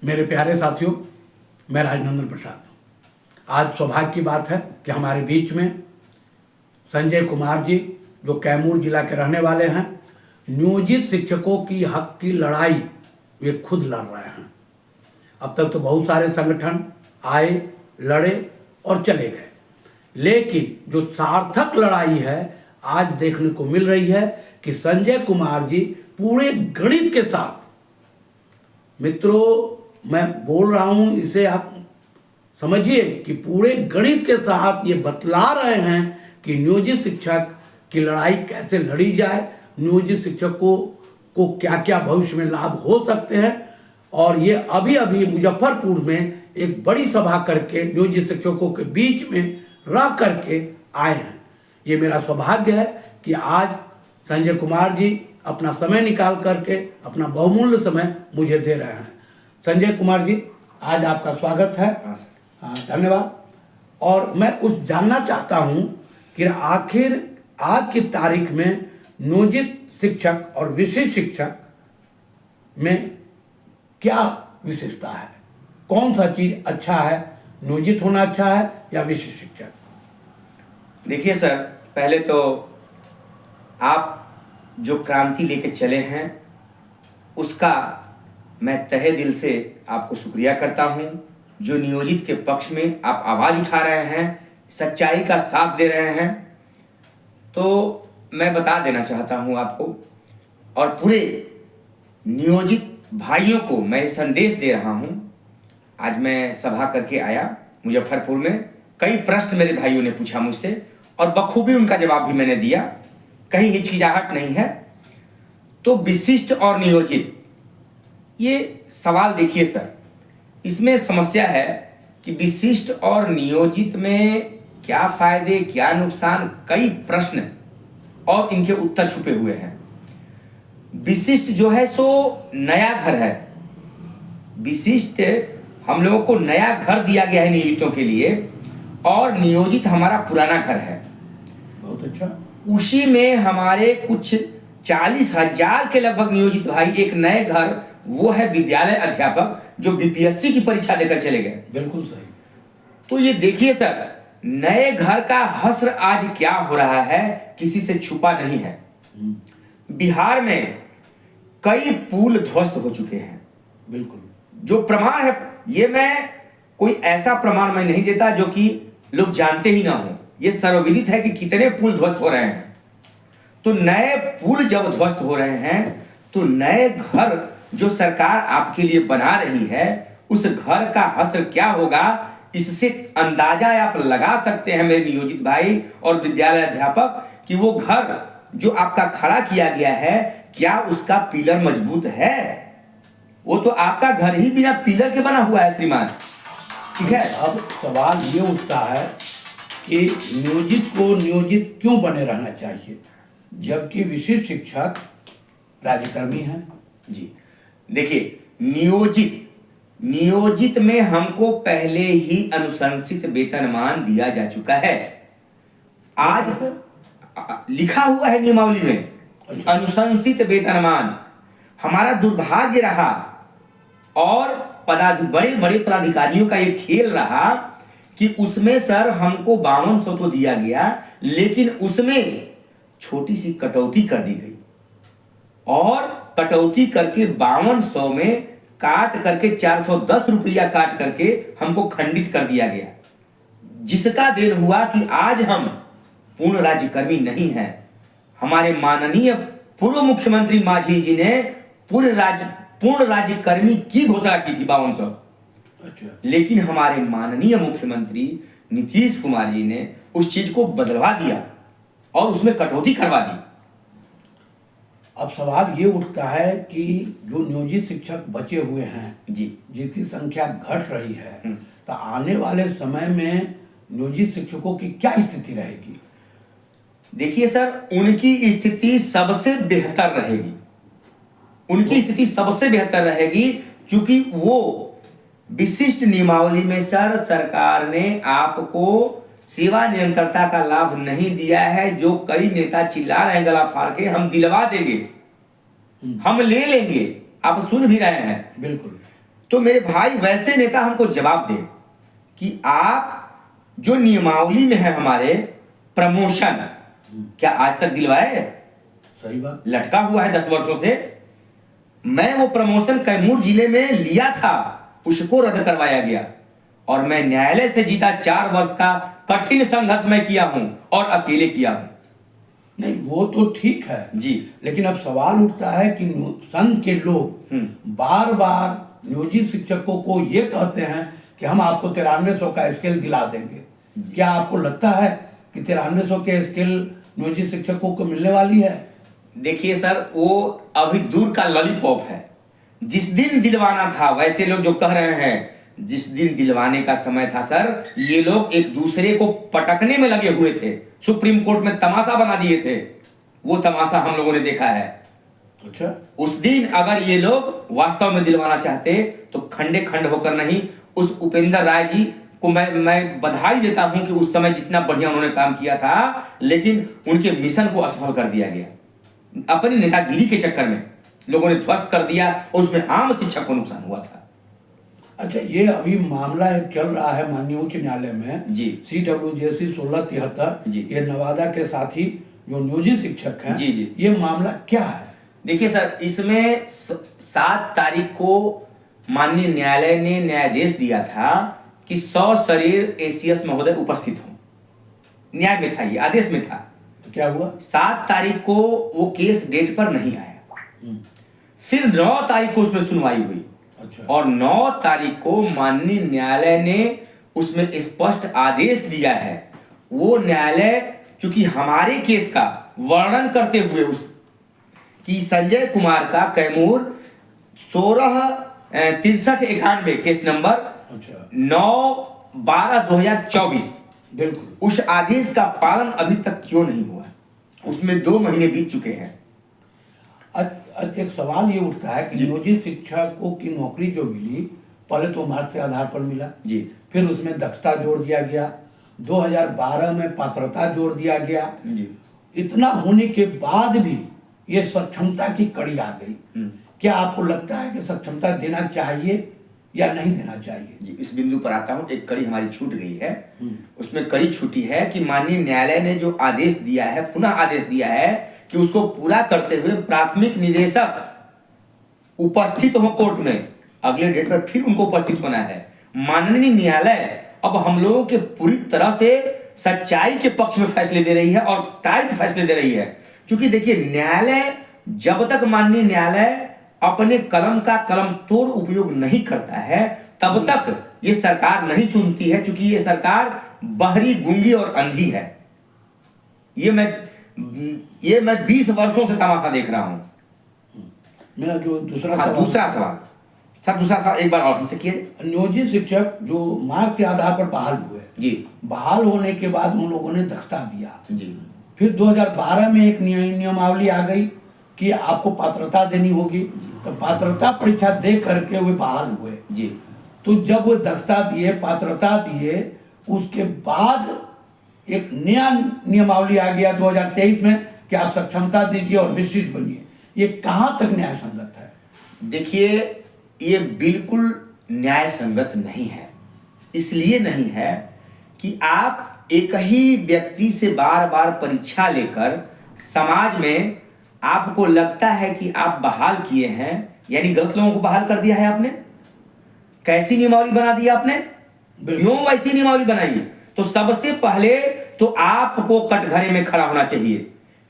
मेरे प्यारे साथियों, मैं राजनंदन प्रसाद। आज सौभाग्य की बात है कि हमारे बीच में संजय कुमार जी, जो कैमूर जिला के रहने वाले हैं, नियोजित शिक्षकों की हक की लड़ाई वे खुद लड़ रहे हैं। अब तक तो बहुत सारे संगठन आए, लड़े और चले गए, लेकिन जो सार्थक लड़ाई है आज देखने को मिल रही है कि संजय कुमार जी पूरे गणित के साथ, मित्रों मैं बोल रहा हूं, इसे आप समझिए कि पूरे गणित के साथ ये बतला रहे हैं कि नियोजित शिक्षक की लड़ाई कैसे लड़ी जाए, नियोजित शिक्षकों को क्या क्या भविष्य में लाभ हो सकते हैं। और ये अभी अभी मुजफ्फरपुर में एक बड़ी सभा करके नियोजित शिक्षकों के बीच में रह करके आए हैं। ये मेरा सौभाग्य है कि आज संजय कुमार जी अपना समय निकाल करके, अपना बहुमूल्य समय मुझे दे रहे हैं। संजय कुमार जी, आज आपका स्वागत है। हाँ, धन्यवाद। और मैं कुछ जानना चाहता हूँ कि आखिर आज की तारीख में नियोजित शिक्षक और विशिष्ट शिक्षक में क्या विशेषता है? कौन सा चीज अच्छा है? नियोजित होना अच्छा है या विशिष्ट शिक्षक? देखिए सर, पहले तो आप जो क्रांति लेके चले हैं उसका मैं तहे दिल से आपको शुक्रिया करता हूं। जो नियोजित के पक्ष में आप आवाज उठा रहे हैं, सच्चाई का साथ दे रहे हैं, तो मैं बता देना चाहता हूं आपको और पूरे नियोजित भाइयों को मैं संदेश दे रहा हूं। आज मैं सभा करके आया मुजफ्फरपुर में, कई प्रश्न मेरे भाइयों ने पूछा मुझसे और बखूबी उनका जवाब भी मैंने दिया, कहीं हिचकिचाहट नहीं है। तो विशिष्ट और नियोजित, ये सवाल देखिए सर, इसमें समस्या है कि विशिष्ट और नियोजित में क्या फायदे क्या नुकसान, कई प्रश्न और इनके उत्तर छुपे हुए हैं। विशिष्ट जो है सो नया घर है। विशिष्ट हम लोगों को नया घर दिया गया है नियोजितों के लिए, और नियोजित हमारा पुराना घर है। बहुत अच्छा। उसी में हमारे कुछ 40,000 के लगभग नियोजित भाई एक नए घर, वो है विद्यालय अध्यापक, जो बीपीएससी की परीक्षा देकर चले गए। बिल्कुल सही। तो ये देखिए सर, नए घर का हश्र आज क्या हो रहा है किसी से छुपा नहीं है। बिहार में कई पुल ध्वस्त हो चुके हैं। बिल्कुल। जो प्रमाण है, ये मैं कोई ऐसा प्रमाण मैं नहीं देता जो कि लोग जानते ही ना हो, ये सर्वविदित है कि कितने पुल ध्वस्त हो रहे हैं। तो नए पुल जब ध्वस्त हो रहे हैं तो नए घर जो सरकार आपके लिए बना रही है, उस घर का हश्र क्या होगा, इससे अंदाजा आप लगा सकते हैं मेरे नियोजित भाई और विद्यालय अध्यापक, कि वो घर जो आपका खड़ा किया गया है, क्या उसका पिलर मजबूत है? वो तो आपका घर ही बिना पिलर के बना हुआ है श्रीमान। ठीक है। अब सवाल ये उठता है कि नियोजित को नियोजित क्यों बने रहना चाहिए, जबकि विशिष्ट शिक्षक राज्यकर्मी हैं? जी देखिए, नियोजित में हमको पहले ही अनुशंसित वेतनमान दिया जा चुका है। आज लिखा हुआ है नियमावली में अनुशंसित वेतनमान। हमारा दुर्भाग्य रहा और बड़े बड़े पदाधिकारियों का ये खेल रहा कि उसमें सर हमको 5200 तो दिया गया, लेकिन उसमें छोटी सी कटौती कर दी गई और कटौती करके 5200 में काट करके 410 रुपया काट करके हमको खंडित कर दिया गया, जिसका देन हुआ कि आज हम पूर्ण राज्यकर्मी नहीं हैं। हमारे माननीय पूर्व मुख्यमंत्री मांझी जी ने पूर्ण राज्यकर्मी की घोषणा की थी 5200। अच्छा। लेकिन हमारे माननीय मुख्यमंत्री नीतीश कुमार जी ने उस चीज को बदलवा दिया और उसमें कटौती करवा दी। अब सवाल ये उठता है कि जो नियोजित शिक्षक बचे हुए हैं जी, जिनकी संख्या घट रही है, तो आने वाले समय में नियोजित शिक्षकों की क्या स्थिति रहेगी? देखिए सर, उनकी स्थिति सबसे बेहतर रहेगी। उनकी स्थिति सबसे बेहतर रहेगी क्योंकि वो विशिष्ट नियमावली में सर सरकार ने आपको सेवा निरंतरता का लाभ नहीं दिया है। जो कई नेता चिल्ला रहे हैं गला फाड़ के, हम दिलवा देंगे, हम ले लेंगे, आप सुन भी रहे हैं। बिल्कुल। तो मेरे भाई वैसे नेता हमको जवाब दे कि आप जो नियमावली में है हमारे प्रमोशन, क्या आज तक दिलवाए? सही बात। लटका हुआ है 10 वर्षों से। मैं वो प्रमोशन कैमूर जिले में लिया था, उसको रद्द करवाया गया और मैं न्यायालय से जीता। 4 वर्ष का कठिन संघर्ष मैं किया हूं और अकेले किया हूं। नहीं, वो तो ठीक है जी। लेकिन अब सवाल उठता है कि संघ के लोग बार बार नियोजित शिक्षकों को ये कहते हैं कि हम आपको 9300 का स्केल दिला देंगे। क्या आपको लगता है कि 9300 के स्केल नियोजित शिक्षकों को मिलने वाली है? देखिए सर, वो अभी दूर का लॉलीपॉप है। जिस दिन दिलवाना था, वैसे लोग जो कह रहे हैं, जिस दिन दिलवाने का समय था सर, ये लोग एक दूसरे को पटकने में लगे हुए थे। सुप्रीम कोर्ट में तमाशा बना दिए थे। वो तमाशा हम लोगों ने देखा है। अच्छा, उस दिन अगर ये लोग वास्तव में दिलवाना चाहते तो खंडे खंड होकर नहीं, उस उपेंद्र राय जी को मैं बधाई देता हूं कि उस समय जितना बढ़िया उन्होंने काम किया था, लेकिन उनके मिशन को असफल कर दिया गया। अपनी नेतागिरी के चक्कर में लोगों ने ध्वस्त कर दिया और उसमें आम शिक्षक को नुकसान हुआ था। अच्छा, ये अभी मामला एक चल रहा है माननीय उच्च न्यायालय में जी। CWJC 1673, जी। ये नवादा के साथी जो नियोजित शिक्षक हैं, जी, जी। ये मामला क्या है? देखिए सर, इसमें 7 तारीख को माननीय न्यायालय ने न्यायादेश दिया था कि 100 शरीर एसीएस महोदय उपस्थित हों। न्याय में था, ये आदेश में था। तो क्या हुआ? 7 तारीख को वो केस डेट पर नहीं आया। फिर 9 तारीख को उसमें सुनवाई हुई। अच्छा। और 9 तारीख को माननीय न्यायालय ने उसमें स्पष्ट आदेश दिया है। वो न्यायालय चूंकि हमारे केस का वर्णन करते हुए उस कि संजय कुमार का कैमूर 16-63-91 केस नंबर अच्छा। 9/12/2024, बिल्कुल। उस आदेश का पालन अभी तक क्यों नहीं हुआ? उसमें 2 महीने बीत चुके हैं। एक सवाल ये उठता है कि नियोजित शिक्षकों की नौकरी जो मिली, पहले तो मार्क्स के आधार पर मिला जी। फिर उसमें दक्षता जोड़ दिया गया, 2012 में पात्रता जोड़ दिया गया जी। इतना होने के बाद भी ये सक्षमता की कड़ी आ गई। क्या आपको लगता है कि सक्षमता देना चाहिए या नहीं देना चाहिए? जी, इस बिंदु पर आता हूं। एक कड़ी हमारी छूट गई है। उसमें कड़ी छूटी है कि माननीय न्यायालय ने जो आदेश दिया है, पुनः आदेश दिया है कि उसको पूरा करते हुए प्राथमिक निदेशक उपस्थित हो कोर्ट में। अगले डेट पर फिर उनको उपस्थित होना है। माननीय न्यायालय अब हम लोगों के पूरी तरह से सच्चाई के पक्ष में फैसले दे रही है और टाइट फैसले दे रही है। क्योंकि देखिए, न्यायालय जब तक माननीय न्यायालय अपने कलम का कलम तोड़ उपयोग नहीं करता है, तब तक ये सरकार नहीं सुनती है। क्योंकि ये सरकार बहरी, गूंगी और अंधी है। ये मैं 20 वर्षों से तमाशा देख रहा हूं। मेरा जो दूसरा दूसरा सवाल सर, दूसरा सवाल एक बार और हमसे किए। नियोजित शिक्षक जो मार्क्स के आधार पर बहाल हुए जी। बहाल होने के बाद उन लोगों ने दक्षता दिया। जी। फिर 2012 में एक नियमावली आ गई कि आपको पात्रता देनी होगी, तो पात्रता परीक्षा दे करके वे बहाल हुए। जी। तो जब वो दक्षता दिए, पात्रता दिए, उसके बाद एक नया नियमावली आ गया 2023 में कि आप सक्षमता दीजिए और विशिष्ट बनिए। ये कहां तक न्याय संगत है? देखिए, ये बिल्कुल न्याय संगत नहीं है। इसलिए नहीं है कि आप एक ही व्यक्ति से बार बार परीक्षा लेकर समाज में आपको लगता है कि आप बहाल किए हैं, यानी गलत लोगों को बहाल कर दिया है आपने। कैसी नियमावली बना दी आपने? क्यों वैसी नियमावली बनाई? तो सबसे पहले तो आपको कटघरे में खड़ा होना चाहिए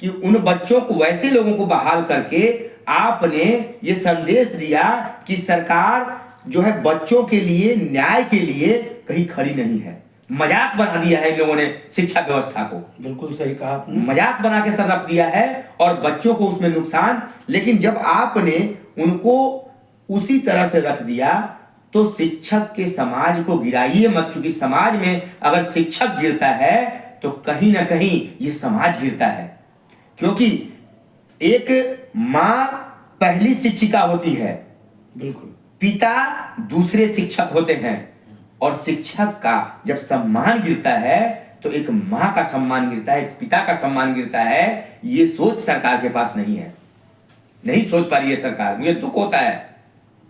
कि उन बच्चों को, वैसे लोगों को बहाल करके आपने ये संदेश दिया कि सरकार जो है बच्चों के लिए, न्याय के लिए कहीं खड़ी नहीं है। मजाक बना दिया है इन लोगों ने शिक्षा व्यवस्था को। बिल्कुल सही कहा आपने। मजाक बना के सर रख दिया है और बच्चों को उसमें नुकसान। लेकिन जब आपने उनको उसी तरह से रख दिया तो शिक्षक के समाज को गिराइए मत। क्योंकि समाज में अगर शिक्षक गिरता है तो कहीं ना कहीं ये समाज गिरता है। क्योंकि एक मां पहली शिक्षिका होती है, बिल्कुल, पिता दूसरे शिक्षक होते हैं, और शिक्षक का जब सम्मान गिरता है तो एक मां का सम्मान गिरता है, एक पिता का सम्मान गिरता है। ये सोच सरकार के पास नहीं है, नहीं सोच पा रही है सरकार। मुझे दुख होता है।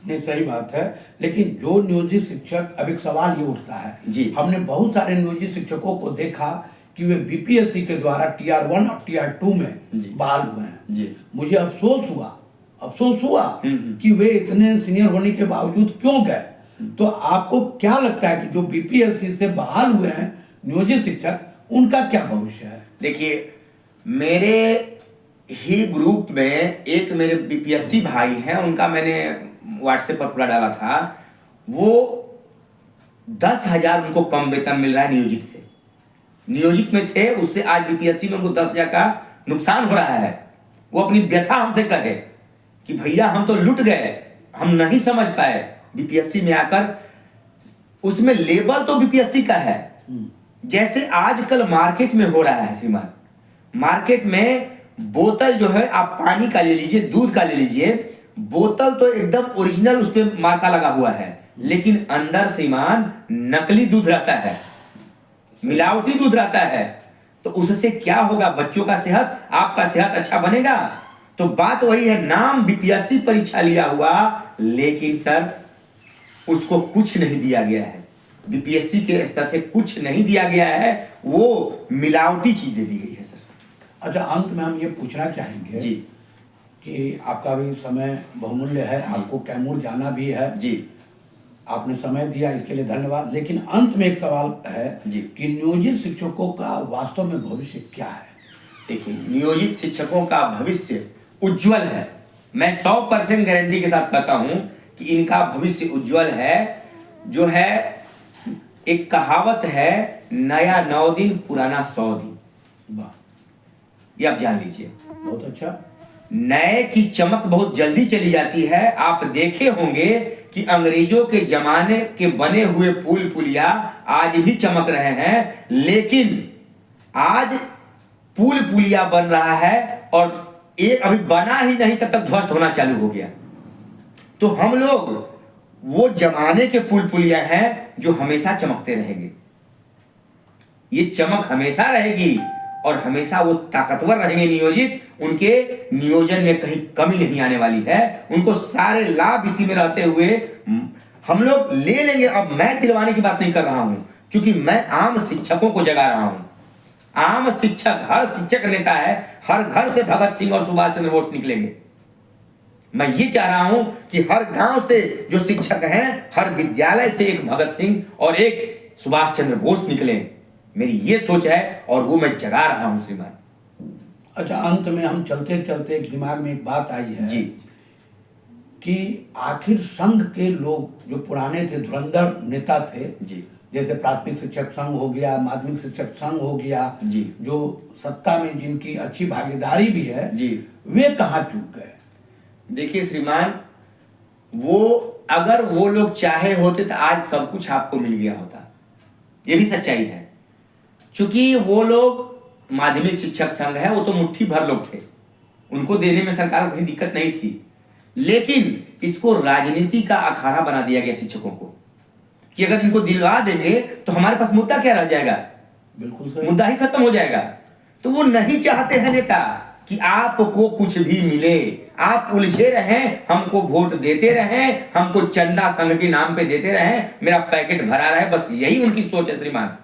नहीं, सही बात है। लेकिन जो नियोजित शिक्षक, अब एक सवाल ये उठता है जी। हमने बहुत सारे नियोजित शिक्षकों को देखा कि वे बीपीएससी के द्वारा टीआर 1 और टीआर 2 में जी। बहाल हुए हैं। जी। मुझे अफसोस हुआ कि वे इतने सीनियर होने के बावजूद क्यों गए। तो आपको क्या लगता है कि जो बीपीएससी से बहाल हुए हैं नियोजित शिक्षक, उनका क्या भविष्य है? देखिए, मेरे ही ग्रुप में एक मेरे बीपीएससी भाई हैं, उनका मैंने व्हाट्सएप पर पूरा डाला था। वो 10,000 उनको कम वेतन मिल रहा है नियोजित से। नियोजित में थे, उससे आज बीपीएससी में उनको 10,000 का नुकसान हो रहा है। वो अपनी व्यथा हमसे कहे कि भैया हम तो लुट गए, हम नहीं समझ पाए बीपीएससी में आकर। उसमें लेवल तो बीपीएससी का है, जैसे आजकल मार्केट में हो रहा है श्रीमान। मार्केट में बोतल जो है, आप पानी का ले लीजिए, दूध का ले लीजिए, बोतल तो एकदम ओरिजिनल उस पर मार्का लगा हुआ है, लेकिन अंदर श्रीमान नकली दूध रहता है, मिलावटी दूध रहता है। तो उससे क्या होगा? बच्चों का सेहत, आपका सेहत अच्छा बनेगा? तो बात वही है, नाम बीपीएससी परीक्षा लिया हुआ, लेकिन सर उसको कुछ नहीं दिया गया है। बीपीएससी के स्तर से कुछ नहीं दिया गया है, वो मिलावटी चीज दे दी गई है सर। अच्छा, अंत में हम ये पूछना चाहेंगे जी कि आपका भी समय बहुमूल्य है, आपको कैमूर जाना भी है जी। आपने समय दिया, इसके लिए धन्यवाद। लेकिन अंत में एक सवाल है जी। कि नियोजित शिक्षकों का वास्तव में भविष्य क्या है? देखिए, नियोजित शिक्षकों का भविष्य उज्जवल है। मैं 100% गारंटी के साथ कहता हूं कि इनका भविष्य उज्जवल है। जो है, एक कहावत है, नया 9 दिन पुराना 100 दिन। वाह, ये आप जान लीजिए। बहुत अच्छा। नए की चमक बहुत जल्दी चली जाती है। आप देखे होंगे कि अंग्रेजों के जमाने के बने हुए फूल पुलिया आज भी चमक रहे हैं, लेकिन आज पुल पुलिया बन रहा है और एक अभी बना ही नहीं तब तक ध्वस्त होना चालू हो गया। तो हम लोग वो जमाने के पुल पुलिया हैं जो हमेशा चमकते रहेंगे। ये चमक हमेशा रहेगी और हमेशा वो ताकतवर रहेंगे नियोजित। उनके नियोजन में कहीं कमी नहीं आने वाली है। उनको सारे लाभ इसी में रहते हुए हम लोग ले लेंगे। अब मैं दिलवाने की बात नहीं कर रहा हूं, क्योंकि मैं आम शिक्षकों को जगा रहा हूं। आम शिक्षक, हर शिक्षक नेता है, हर घर से भगत सिंह और सुभाष चंद्र बोस निकलेंगे। मैं ये चाह रहा हूं कि हर गांव से जो शिक्षक हैं, हर विद्यालय से एक भगत सिंह और एक सुभाष चंद्र बोस निकले। मेरी ये सोच है और वो मैं जगा रहा हूं श्रीमान। अच्छा, अंत में हम चलते चलते एक दिमाग में एक बात आई है जी कि आखिर संघ के लोग जो पुराने थे, धुरंधर नेता थे, जी जैसे प्राथमिक शिक्षक संघ हो गया, माध्यमिक शिक्षक संघ हो गया, जी, जो सत्ता में जिनकी अच्छी भागीदारी भी है जी, वे कहाँ चूक गए? देखिए श्रीमान, वो अगर वो लोग चाहे होते तो आज सब कुछ आपको मिल गया होता। ये भी सच्चाई है। क्योंकि वो लोग माध्यमिक शिक्षक संघ है, वो तो मुट्ठी भर लोग थे, उनको देने में सरकार को कहीं दिक्कत नहीं थी। लेकिन इसको राजनीति का अखाड़ा बना दिया गया शिक्षकों को, कि अगर इनको दिलवा देंगे तो हमारे पास मुद्दा क्या रह जाएगा? बिल्कुल सही। मुद्दा ही खत्म हो जाएगा। तो वो नहीं चाहते हैं नेता कि आपको कुछ भी मिले, आप उलझे रहें, हमको वोट देते रहें, हमको चंदा संघ के नाम पे देते रहें, मेरा पैकेट भरा रहे, बस यही उनकी सोच है श्रीमान।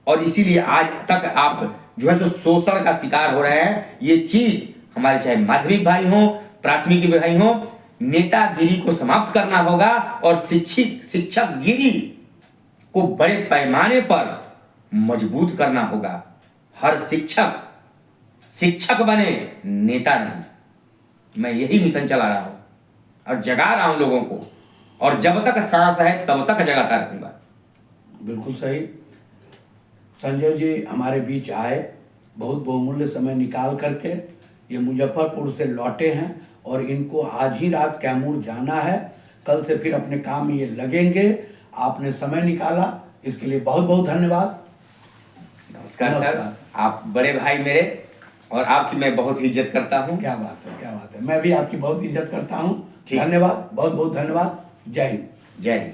और इसीलिए आज तक आप जो है तो शोषण का शिकार हो रहे हैं। ये चीज हमारे चाहे माध्यमिक भाई हो, प्राथमिक भाई हो, नेतागिरी को समाप्त करना होगा और शिक्षक गिरी को बड़े पैमाने पर मजबूत करना होगा। हर शिक्षक शिक्षक बने, नेता नहीं। मैं यही मिशन चला रहा हूं और जगा रहा हूं लोगों को, और जब तक सांस है तब तक जगाता रहूंगा। बिल्कुल सही। संजय जी हमारे बीच आए, बहुत बहुमूल्य समय निकाल करके। ये मुजफ्फरपुर से लौटे हैं और इनको आज ही रात कैमूर जाना है। कल से फिर अपने काम में ये लगेंगे। आपने समय निकाला, इसके लिए बहुत बहुत धन्यवाद। नमस्कार सर, आप बड़े भाई मेरे, और आपकी मैं बहुत ही इज्जत करता हूँ। क्या बात है, क्या बात है। मैं भी आपकी बहुत इज्जत करता हूँ। ठीक। धन्यवाद, बहुत बहुत धन्यवाद। जय हिंद। जय हिंद।